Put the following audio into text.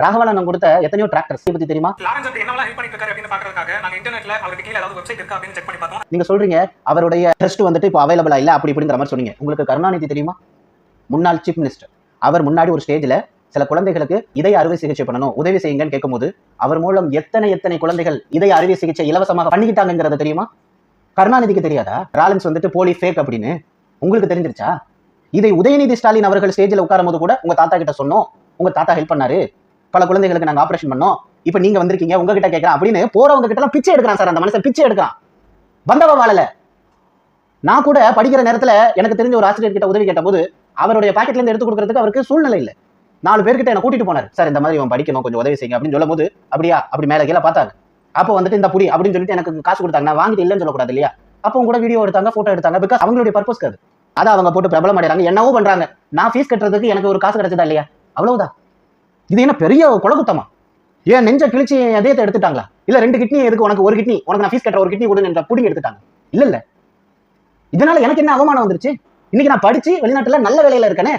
ராகவானந்தம் கொடுத்த எத்தனையோ டிராக்டர்ஸ் பத்தி தெரியுமா? நீங்க சொல்றீங்க அவருடைய ட்ரஸ்ட் வந்துட்டு இப்போ அவைலபிளா இல்ல அப்படி இப்படிங்கிற மாதிரி சொன்னீங்க. உங்களுக்கு கருணாநிதி தெரியுமா? முன்னாள் சீஃப் மினிஸ்டர். அவர் முன்னாடி ஒரு ஸ்டேஜ்ல சில குழந்தைகளுக்கு இதய அறுவை சிகிச்சை பண்ணணும், உதவி செய்யுங்கன்னு கேட்கும்போது அவர் மூலம் எத்தனை குழந்தைகள் இதய அறுவை சிகிச்சை இலவசமாக பண்ணிக்கிட்டாங்கிறது தெரியுமா? கருணாநிதிக்கு தெரியாதா? ராலன்ஸ் வந்துட்டு போலி ஃபேக் அப்படின்னு உங்களுக்கு தெரிஞ்சிருச்சா? இதை உதயநிதி ஸ்டாலின் அவர்கள் ஸ்டேஜில் உட்காரும் போது கூட உங்க தாத்தா கிட்ட சொன்னோம், உங்க தாத்தா ஹெல்ப் பண்ணாரு, பல குழந்தைகளுக்கு நாங்க ஆபரேஷன் பண்ணோம், இப்ப நீங்க வந்திருக்கீங்க உங்ககிட்ட கேட்கறேன் அப்படின்னு போறவங்க கிட்ட எல்லாம் பிச்சை எடுக்கிறான் சார். அந்த மனுஷன் பிச்சை எடுக்கிறான், வந்தவ வாழல. நான் கூட படிக்கிற நேரத்துல எனக்கு தெரிஞ்ச ஒரு ஆசிரியர் கிட்ட உதவி கேட்ட போது அவருடைய பாக்கெட்ல இருந்து எடுத்து கொடுக்கறதுக்கு அவருக்கு சூழ்நிலை இல்லை. 4 பேர்கிட்ட என்ன கூட்டிட்டு போனார். சார் இந்த மாதிரி இவன் படிக்கணும், கொஞ்சம் உதவி செய்யுங்க அப்படின்னு சொல்லும் போது அப்படியா அப்படி மேல கீழே பார்த்தாங்க. அப்போ வந்துட்டு இந்த புடி அப்படின்னு சொல்லிட்டு எனக்கு காசு கொடுத்தாங்க. நான் வாங்கிட்டு இல்லைன்னு சொல்லக்கூடாது இல்லையா? அப்போ கூட வீடியோ எடுத்தாங்க, போட்டோ எடுத்தாங்க. பிகாஸ் அவங்களுடைய பர்பஸ்க்கு அது. அதை அவங்க போட்டு பிரபலம் அடைறாங்க, என்னவோ பண்றாங்க. நான் ஃபீஸ் கட்டுறதுக்கு எனக்கு ஒரு காசு கிடைச்சதா இல்லையா? அவ்வளவுதான். இது என்ன பெரிய குலகுத்தமா? ஏன் நெஞ்ச கிழிச்சி அதயத்தை எடுத்துட்டாங்களா? இல்ல 2 கிட்னி எதுக்கு உனக்கு, ஒரு கிட்னி உனக்கு நான் ஃபீஸ் கட்டுற, ஒரு கிட்னி கொடுங்க என்ற புடிங்க எடுத்துட்டாங்க. இல்ல இதனால எனக்கு என்ன அவமானம் வந்துருச்சு? இன்னைக்கு நான் படிச்சு வெளிநாட்டுல நல்ல வேலையில இருக்கேனே.